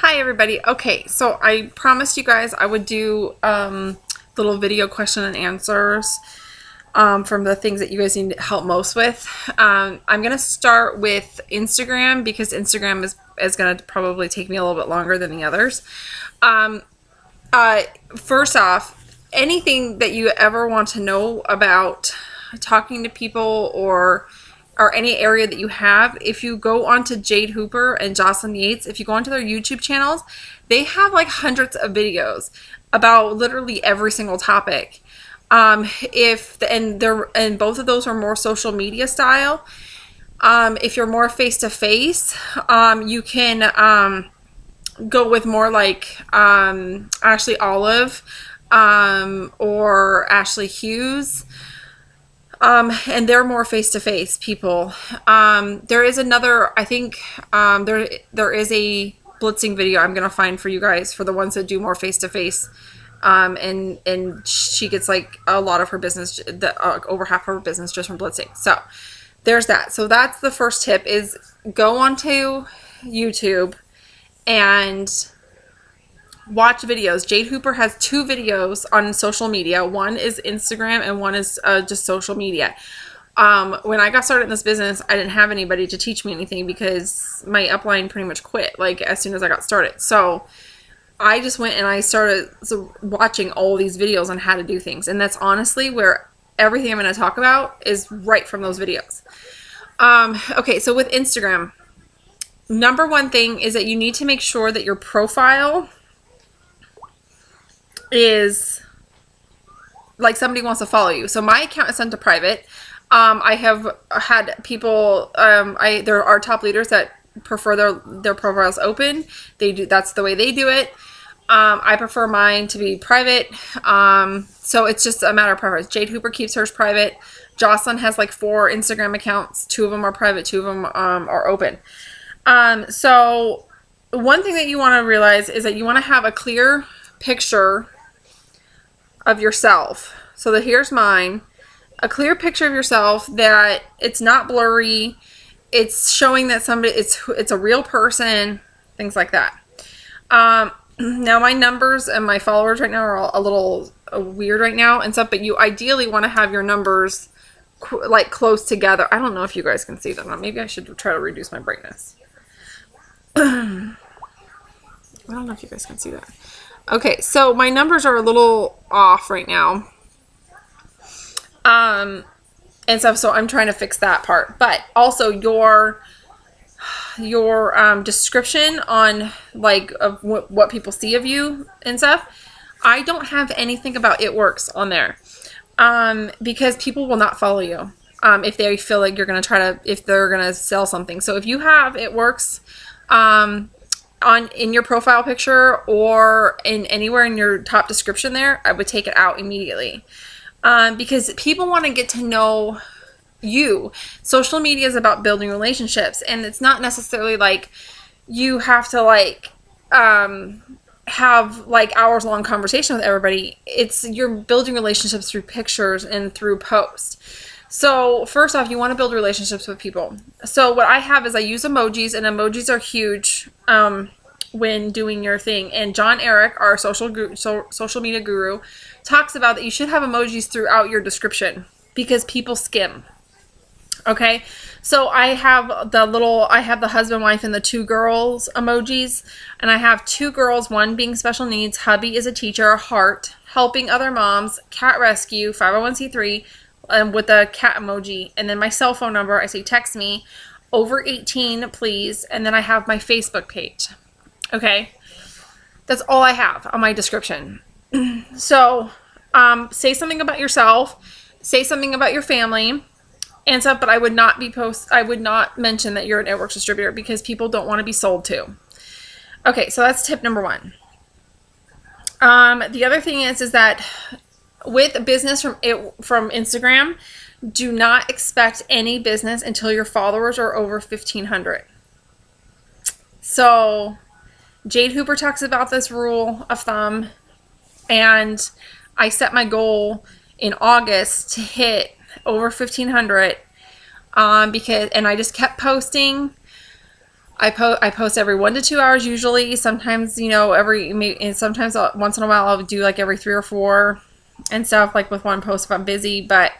Hi everybody. Okay, so I promised you guys I would do little video question and answers from the things that you guys need help most with. I'm gonna start with Instagram because Instagram is gonna probably take me a little bit longer than the others. Um, First off, anything that you ever want to know about talking to people or any area that you have, if you go onto Jade Hooper and Jocelyn Yates, if you go onto their YouTube channels, they have like hundreds of videos about literally every single topic. And both of those are more social media style. If you're more face to face, you can go with more like Ashley Olive or Ashley Hughes. And they're more face-to-face people. There is another, I think, there is a blitzing video I'm going to find for you guys for the ones that do more face-to-face. And she gets like a lot of her business, over half of her business just from blitzing. So there's that. So that's the first tip is go onto YouTube and watch videos. Jade Hooper has 2 videos on social media. One is Instagram and one is just social media. When I got started in this business, I didn't have anybody to teach me anything because my upline pretty much quit like as soon as I got started. So I just went and I started watching all these videos on how to do things. And that's honestly where everything I'm going to talk about is right from those videos. Okay, so with Instagram, number one thing is that you need to make sure that your profile is like somebody wants to follow you. So my account is sent to private. I have had people, there are top leaders that prefer their profiles open. That's the way they do it. I prefer mine to be private. So it's just a matter of preference. Jade Hooper keeps hers private. Jocelyn has like 4 Instagram accounts. 2 of them are private. 2 of them are open. So one thing that you want to realize is that you want to have a clear picture of yourself. So that here's mine, a clear picture of yourself that it's not blurry, it's showing that it's a real person, things like that. Now my numbers and my followers right now are a little weird right now and stuff, but you ideally want to have your numbers like close together. I don't know if you guys can see them. Maybe I should try to reduce my brightness. I don't know if you guys can see that. Okay, so my numbers are a little off right now. And stuff, so I'm trying to fix that part. But also your description on like of what people see of you and stuff. I don't have anything about It Works on there. Because people will not follow you. If they feel like you're if they're gonna sell something. So if you have It Works, in your profile picture or in anywhere in your top description there, I would take it out immediately. Because people want to get to know you. Social media is about building relationships, and it's not necessarily like you have to like have like hours long conversation with everybody. It's you're building relationships through pictures and through posts. So first off, you want to build relationships with people. So what I have is I use emojis, and emojis are huge when doing your thing. And John Eric, our social media guru, talks about that you should have emojis throughout your description because people skim. Okay, so I have the husband, wife, and the 2 girls emojis, and I have 2 girls, one being special needs, hubby is a teacher, heart, helping other moms, cat rescue, 501c3. With a cat emoji, and then my cell phone number, I say text me, over 18 please, and then I have my Facebook page. Okay, that's all I have on my description. So say something about yourself, say something about your family and stuff, but I would not mention that you're an It Works distributor because people don't want to be sold to. Okay, so that's tip number 1. The other thing is that with business from Instagram, do not expect any business until your followers are over 1,500. So Jade Hooper talks about this rule of thumb, and I set my goal in August to hit over 1,500 and I just kept posting I post every 1 to 2 hours usually. Sometimes, and sometimes once in a while I'll do like every 3 or 4 and stuff, like with one post if I'm busy. But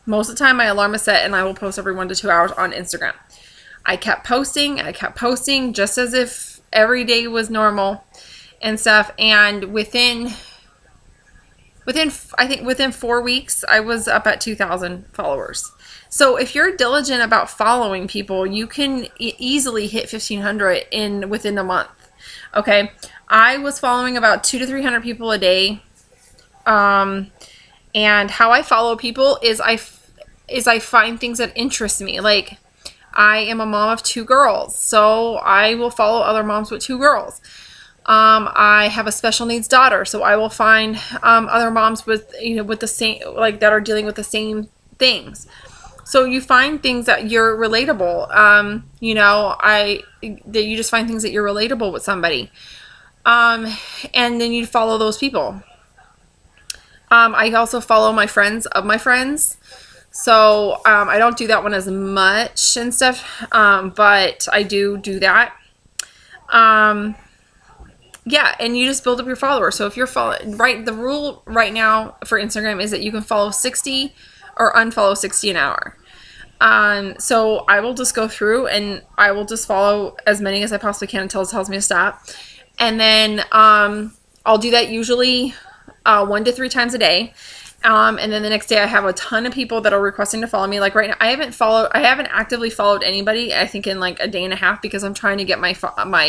most of the time my alarm is set and I will post every 1 to 2 hours on Instagram. I kept posting just as if every day was normal and stuff. And within 4 weeks, I was up at 2,000 followers. So if you're diligent about following people, you can easily hit 1,500 within a month. Okay, I was following about 200 to 300 people a day. And how I follow people is I find things that interest me. Like, I am a mom of 2 girls, so I will follow other moms with 2 girls. I have a special needs daughter, so I will find other moms with the same, like, that are dealing with the same things. So you find things that you're relatable. That you just find things that you're relatable with somebody, and then you follow those people. I also follow my friends of my friends. So I don't do that one as much and stuff, but I do that. Yeah, and you just build up your followers. So if you're following, right, the rule right now for Instagram is that you can follow 60 or unfollow 60 an hour. So I will just go through and I will just follow as many as I possibly can until it tells me to stop. And then I'll do that usually 1 to 3 times a day. And then the next day I have a ton of people that are requesting to follow me. Like right now, I haven't actively followed anybody, I think, in like a day and a half, because I'm trying to get my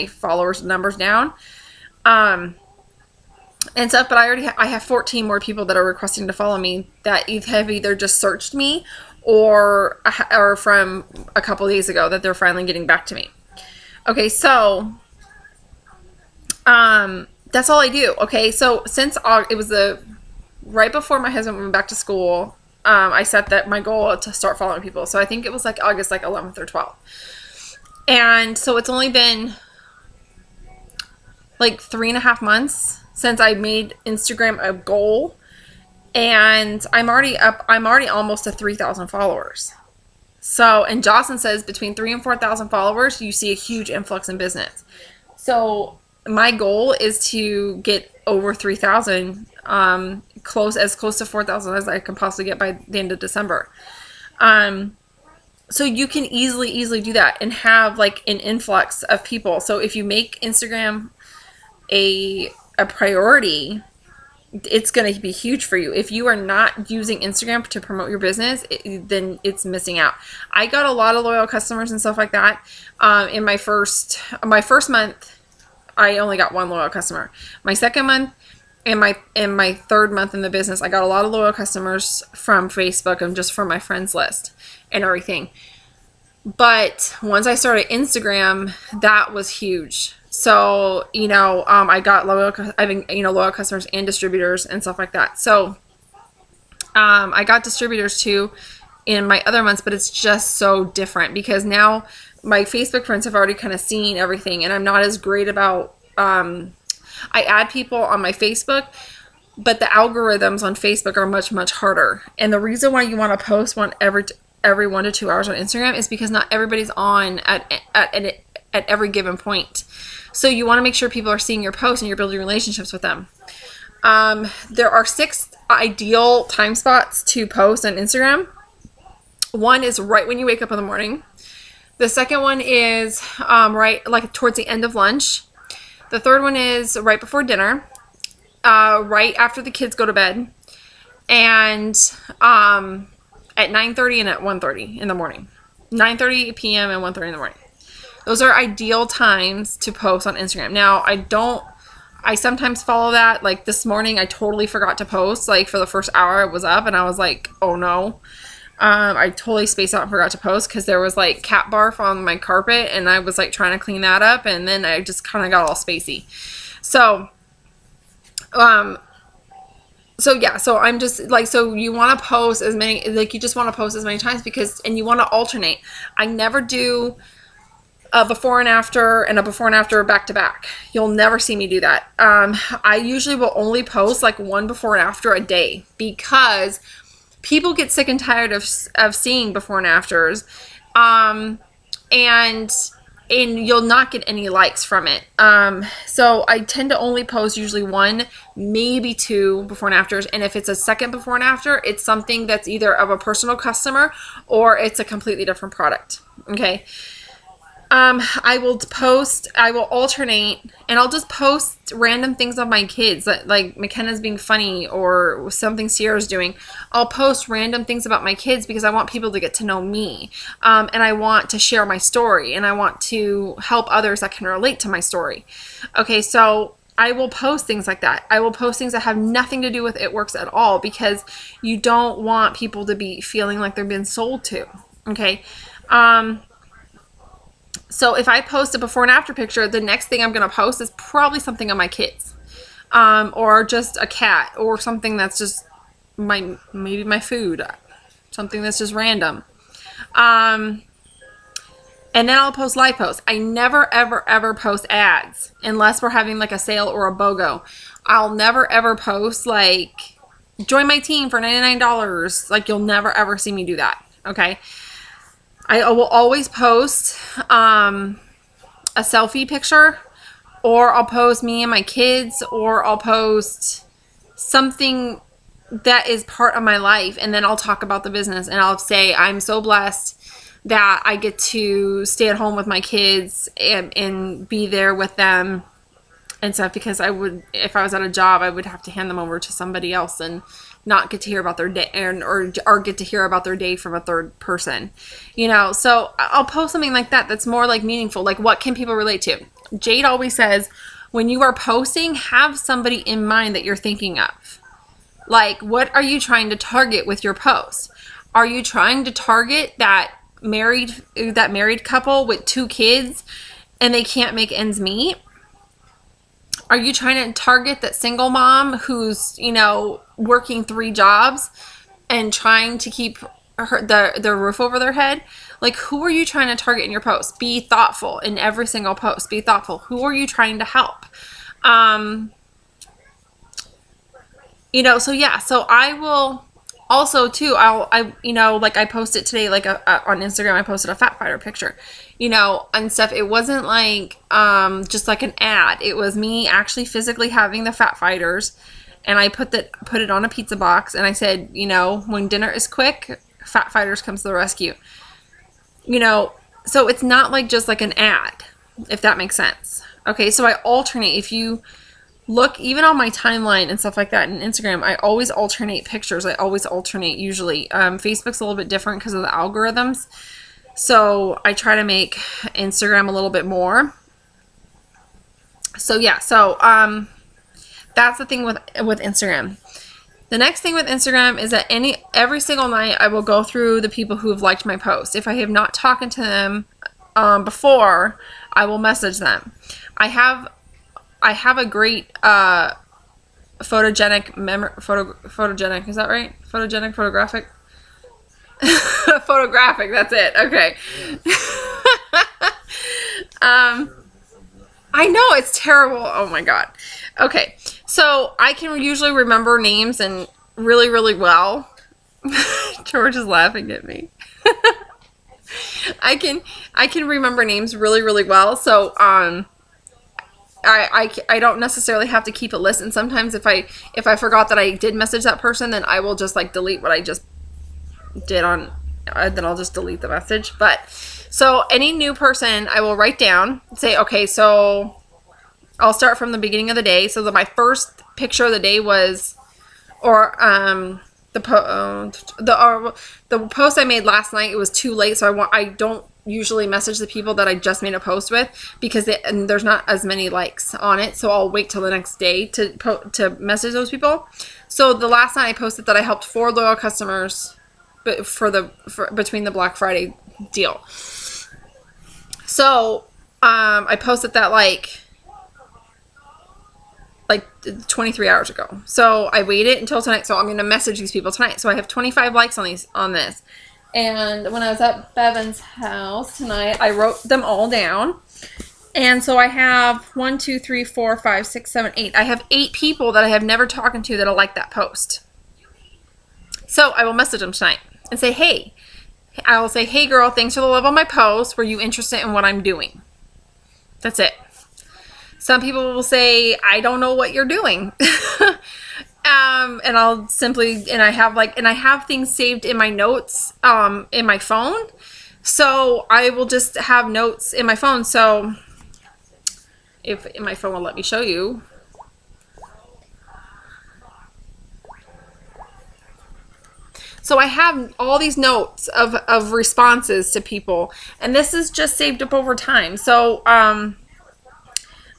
followers numbers down. And stuff, but I have 14 more people that are requesting to follow me that have either just searched me or from a couple days ago that they're finally getting back to me. Okay, so that's all I do. Okay, so since it was right before my husband went back to school, I set that my goal to start following people. So I think it was like August 11th or 12th. And so it's only been like 3.5 months since I made Instagram a goal, and I'm already almost to 3,000 followers. So, and Jocelyn says between 3,000 and 4,000 followers, you see a huge influx in business. So my goal is to get over 3,000, as close to 4,000 as I can possibly get by the end of December. So you can easily do that and have like an influx of people. So if you make Instagram a priority, it's going to be huge for you. If you are not using Instagram to promote your business, then it's missing out. I got a lot of loyal customers and stuff like that. In my first month, I only got 1 loyal customer. My second month and my third month in the business, I got a lot of loyal customers from Facebook and just from my friends list and everything. But once I started Instagram, that was huge. So, I got loyal customers and distributors and stuff like that. So, I got distributors too in my other months, but it's just so different because now my Facebook friends have already kind of seen everything, and I'm not as great about, I add people on my Facebook, but the algorithms on Facebook are much, much harder. And the reason why you want to post every 1 to 2 hours on Instagram is because not everybody's on at every given point. So you want to make sure people are seeing your posts and you're building relationships with them. There are 6 ideal time spots to post on Instagram. One is right when you wake up in the morning. The second one is right like towards the end of lunch. The third one is right before dinner, right after the kids go to bed, and at 9:30 and at 1:30 in the morning. 9:30 p.m. and 1:30 in the morning. Those are ideal times to post on Instagram. Now, I sometimes follow that. Like this morning, I totally forgot to post. Like for the first hour I was up and I was like, oh no. I totally spaced out and forgot to post because there was like cat barf on my carpet and I was like trying to clean that up, and then I just kind of got all spacey. So, so I'm just like, so you want to post as many, like you just want to post as many times and you want to alternate. I never do a before and after back to back. You'll never see me do that. I usually will only post like 1 before and after a day because people get sick and tired of seeing before and afters. And and you'll not get any likes from it. So I tend to only post usually one, maybe two before and afters. And if it's a second before and after, it's something that's either of a personal customer or it's a completely different product. Okay. I will alternate, and I'll just post random things of my kids, like McKenna's being funny or something Sierra's doing. I'll post random things about my kids because I want people to get to know me. And I want to share my story, and I want to help others that can relate to my story. Okay, so I will post things like that. I will post things that have nothing to do with It Works at all, because you don't want people to be feeling like they're being sold to. Okay. So if I post a before and after picture, the next thing I'm going to post is probably something of my kids, or just a cat, or something that's just maybe my food, something that's just random. And then I'll post live posts. I never, ever, ever post ads unless we're having like a sale or a BOGO. I'll never, ever post like, join my team for $99. Like, you'll never, ever see me do that. Okay. I will always post a selfie picture, or I'll post me and my kids, or I'll post something that is part of my life, and then I'll talk about the business, and I'll say I'm so blessed that I get to stay at home with my kids and be there with them and stuff, because if I was at a job, I would have to hand them over to somebody else and not get to hear about their day, or get to hear about their day from a third person, so I'll post something like that that's more like meaningful. Like, what can people relate to? Jade always says, when you are posting, have somebody in mind that you're thinking of. Like, what are you trying to target with your post? Are you trying to target that married couple with 2 kids and they can't make ends meet? Are you trying to target that single mom who's, working 3 jobs and trying to keep the roof over their head? Like, who are you trying to target in your post? Be thoughtful in every single post. Be thoughtful. Who are you trying to help? So yeah, so I will also too, like I posted today, like on Instagram, I posted a Fat Fighter picture, and stuff. It wasn't like, just like an ad. It was me actually physically having the Fat Fighters, and I put it on a pizza box, and I said, when dinner is quick, Fat Fighters comes to the rescue. So it's not like just like an ad, if that makes sense. Okay, so I alternate. If you look even on my timeline and stuff like that in Instagram, I always alternate pictures. I always alternate usually. Facebook's a little bit different because of the algorithms. So I try to make Instagram a little bit more. So yeah, that's the thing with Instagram. The next thing with Instagram is that every single night I will go through the people who have liked my post. If I have not talked to them before, I will message them. I have a great photogenic, is that right? Photographic, that's it. Okay. I know, it's terrible. Oh my God. Okay. So I can usually remember names and really, really well. George is laughing at me. I can remember names really, really well. So, I don't necessarily have to keep a list, and sometimes if I forgot that I did message that person, then I will just like delete what I just did then I'll just delete the message. But so any new person I will write down, say, okay, so I'll start from the beginning of the day. So my first picture of the day was, or the post I made last night, it was too late, so I don't usually message the people that I just made a post with, because there's not as many likes on it, so I'll wait till the next day to message those people. So the last night I posted that I helped 4 loyal customers between the Black Friday deal. So I posted that like 23 hours ago. So I waited until tonight. So I'm going to message these people tonight. So I have 25 likes on this. And when I was at Bevan's house tonight, I wrote them all down. And so I have 1, 2, 3, 4, 5, 6, 7, 8. I have 8 people that I have never talked to that'll like that post. So I will message them tonight and say, hey. I will say, hey girl, thanks for the love on my post. Were you interested in what I'm doing? That's it. Some people will say, I don't know what you're doing. And I have things saved in my notes, in my phone. So I will just have notes in my phone. So if my phone will let me show you. So I have all these notes of responses to people, and this is just saved up over time. So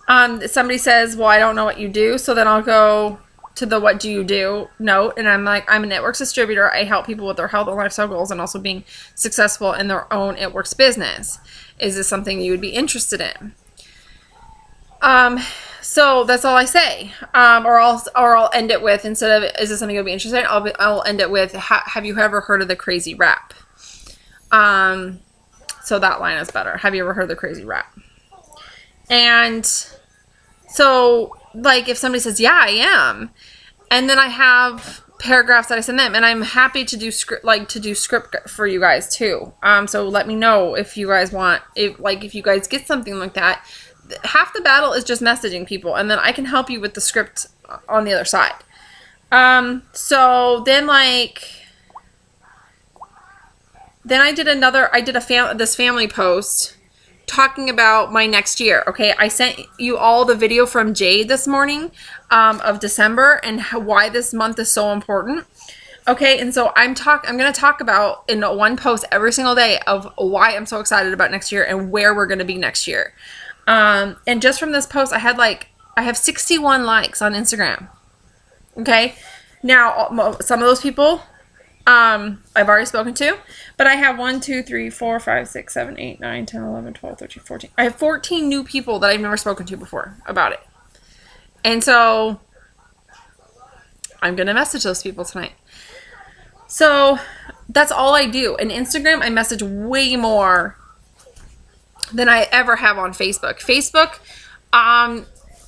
somebody says, well, I don't know what you do. So then I'll go to the what do you do note, and I'm like, I'm a networks distributor. I help people with their health and lifestyle goals and also being successful in their own It Works business. Is this something you would be interested in? So that's all I say. Or I'll end it with, instead of, is this something you'll be interested in? I'll end it with, have you ever heard of the crazy rap? So that line is better. Have you ever heard of the crazy rap? And so, like, if somebody says, yeah, I am, and then I have paragraphs that I send them, and I'm happy to do script for you guys too. So let me know if you guys want, if you guys get something like that. Half the battle is just messaging people, and then I can help you with the script on the other side. So then I did this family post talking about my next year. Okay, I sent you all the video from Jade this morning of December and why this month is so important. Okay, and so I'm going to talk about in one post every single day of why I'm so excited about next year and where we're going to be next year. And just from this post, I have 61 likes on Instagram. Okay, now some of those people I've already spoken to, but I have 1, 2, 3, 4, 5, 6, 7, 8, 9, 10, 11, 12, 13, 14. I have 14 new people that I've never spoken to before about it. And so I'm going to message those people tonight. So that's all I do. In Instagram, I message way more than I ever have on Facebook. Facebook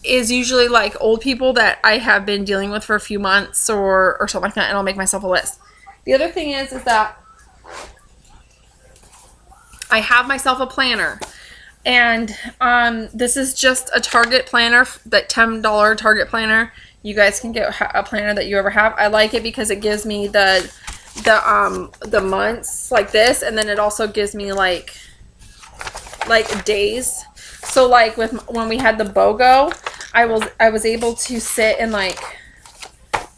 is usually like old people that I have been dealing with for a few months or something like that, and I'll make myself a list. The other thing is that I have myself a planner, and this is just a Target planner, that $10 Target planner. You guys can get a planner that you ever have. I like it because it gives me the months like this, and then it also gives me like days. So like when we had the BOGO, I was able to sit and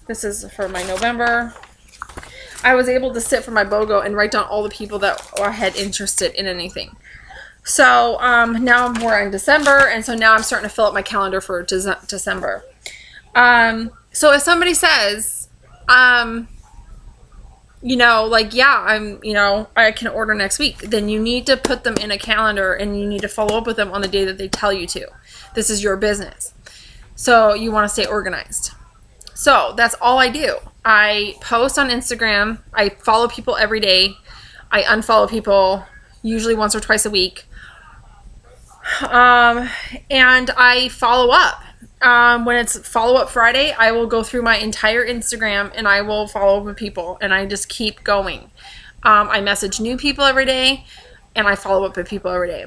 this is for my November. I was able to sit for my BOGO and write down all the people that I had interested in anything. So now we're in December, and so now I'm starting to fill up my calendar for December. So if somebody says, I can order next week, then you need to put them in a calendar, and you need to follow up with them on the day that they tell you to. This is your business. So you want to stay organized. So that's all I do. I post on Instagram. I follow people every day. I unfollow people usually once or twice a week. And I follow up. When it's follow-up Friday, I will go through my entire Instagram and I will follow up with people, and I just keep going. I message new people every day, and I follow up with people every day.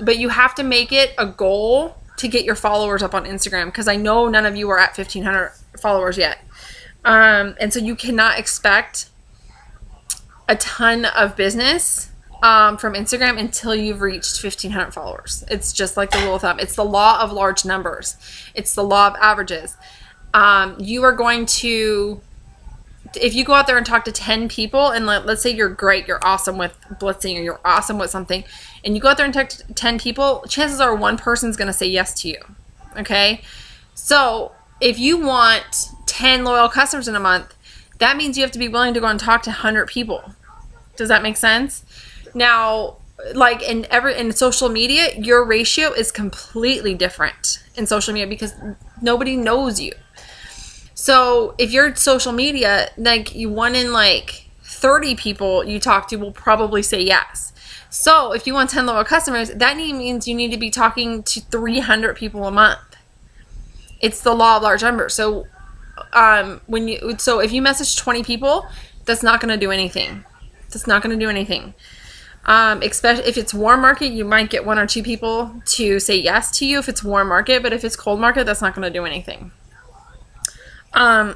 But you have to make it a goal to get your followers up on Instagram, because I know none of you are at 1,500 followers yet. And so you cannot expect a ton of business from Instagram until you've reached 1,500 followers. It's just like the rule of thumb. It's the law of large numbers. It's the law of averages. You are going to, if you go out there and talk to 10 people, and let's say you're great, you're awesome with blitzing, or you're awesome with something, and you go out there and talk to 10 people, chances are one person's going to say yes to you. Okay? So if you want 10 loyal customers in a month, that means you have to be willing to go and talk to 100 people. Does that make sense? Now, like in social media, your ratio is completely different in social media because nobody knows you. So if you're social media, like you one in 30 people you talk to will probably say yes. So if you want 10 loyal customers, that means you need to be talking to 300 people a month. It's the law of large numbers. So if you message 20 people, that's not going to do anything. That's not going to do anything. Especially if it's warm market, you might get 1 or 2 people to say yes to you if it's warm market, but if it's cold market, that's not going to do anything. For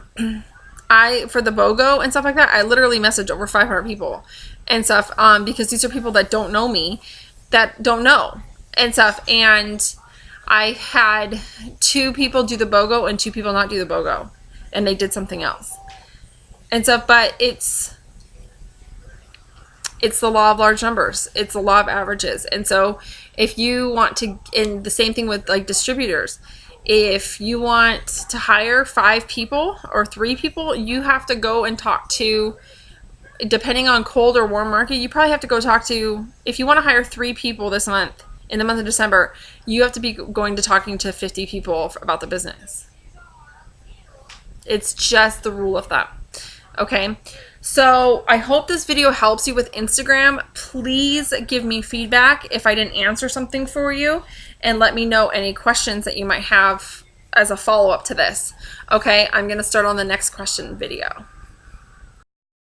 the BOGO and stuff like that, I literally messaged over 500 people and stuff, because these are people that don't know me, that don't know and stuff. And I had 2 people do the BOGO and 2 people not do the BOGO, and they did something else and stuff. But it's the law of large numbers. It's the law of averages. And so if you want to, and the same thing with like distributors, if you want to hire 5 people or 3 people, you have to go and talk to, depending on cold or warm market, you probably have to go talk to, if you want to hire 3 people this month, in the month of December, you have to be going to talking to 50 people about the business. It's just the rule of thumb. Okay. So I hope this video helps you with Instagram. Please give me feedback if I didn't answer something for you, and let me know any questions that you might have as a follow-up to this. Okay, I'm going to start on the next question video.